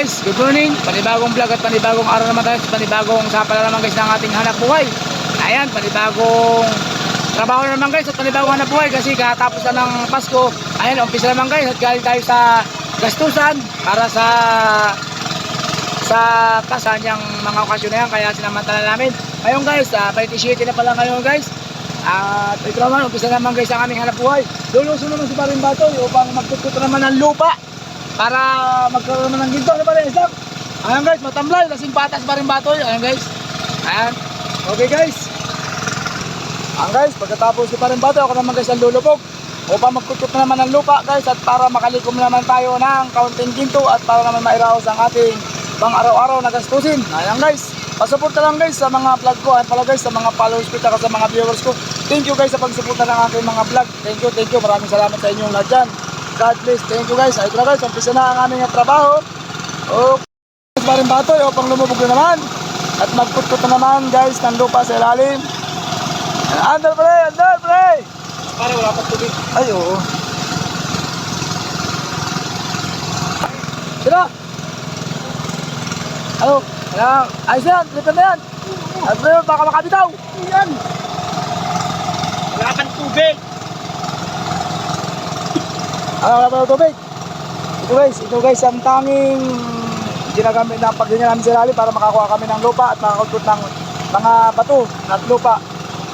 guys, good morning. Panibagong vlog at panibagong araw naman tayo. Panibagong sapala naman guys ng ating hanap buhay. Ayan, panibagong trabaho naman guys at panibagong hanap buhay kasi katapos na ng Pasko. Ayan, umpisa naman guys at galing tayo sa gastusan para sa kasanyang mga okasyon na yan. Kaya sinamantala namin. Ngayon guys, 27 na pala ngayon guys. At ito naman, umpisa naman guys ang aming hanap buhay. Luluso naman si Paring Batoy upang magtututo naman ng lupa para magkaroon naman ng ginto. Ano ba rin, Isaac? Ayan guys, matamlay, lasing patas Paring Batoy. Ayan guys. Ayan. Okay guys. Ayan guys, pagkatapos si Paring Batoy, ako naman guys ang lulubog upang magtututo naman ng lupa guys at para makalikom naman tayo ng kaunting ginto at para naman mairaos ang ating pang araw-araw na gastusin. Ayan guys. Pasuporta lang guys sa mga vlog ko at pala guys sa mga followers ko at sa mga viewers ko. Thank you guys sa pagsuporta ng aking mga vlog. Thank you. Maraming salamat sa inyong lahat dyan. God bless. Thank you guys. Ayun na guys, umpisa na ang aming trabaho. Okay, Paring Batoy upang lumubog na naman. At magputput na naman guys ng lupa sa ilalim. Andal pre! Pare, wala pa tubig. Ay, oo. Sino? Ano? Ayos yan, lipan na yan. At pre, baka makabitaw. Yan. Wala kang tubig. Wala pa ng tubig. Ito guys ang tanging ginagamit na pagganyan namin sa ilalim para makakuha kami ng lupa at makakagod ng mga bato at lupa.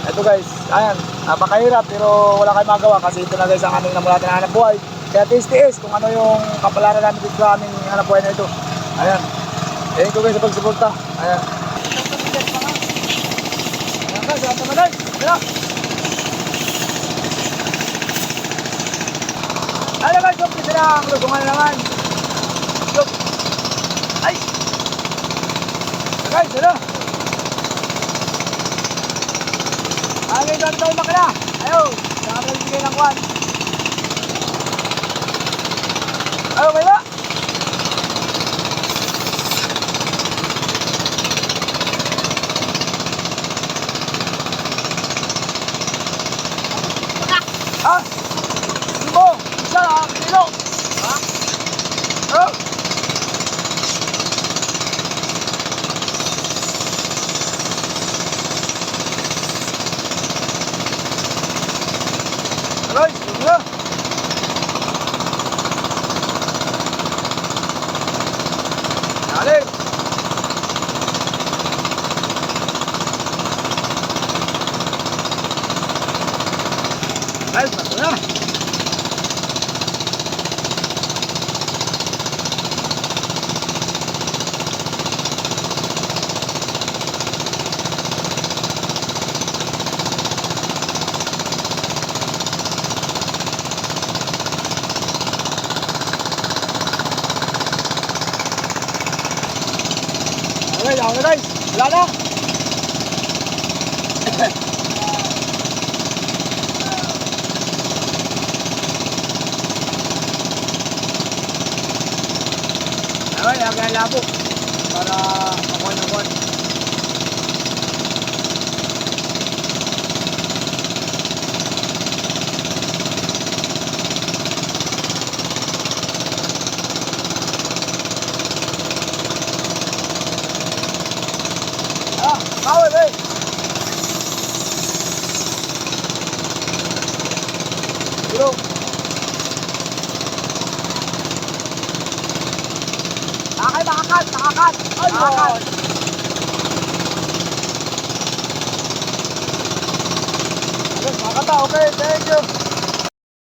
Ito guys, ayan, napakahirap pero wala kayong magawa kasi ito na guys ang aming namulatan na hanap buhay. Kaya tiis kung ano yung kapalaran namin dito sa aming hanap buhay na ito. Ayan. Thank you guys sa pagsuporta. Ayan. Ayan guys, ayan naman guys. Ayan. Ayan guys, umpisa na ang lusungan na naman. Look. Ay! Ayan guys, ayan. Ayan guys, tayo makina. Ayaw, saka na bigay ng kwan. Ayaw, may ba? Ha? Simo! Isa lang! Kilo! Ha? Oh! Aray! Sino na? Dali! Guys, bato na! Okay, ako na guys! Wala na! Okay, agad labo para makuha. Kawin eh! Bro! Nakakat! Ay, nakakat! Yes, nakakata, okay, thank you!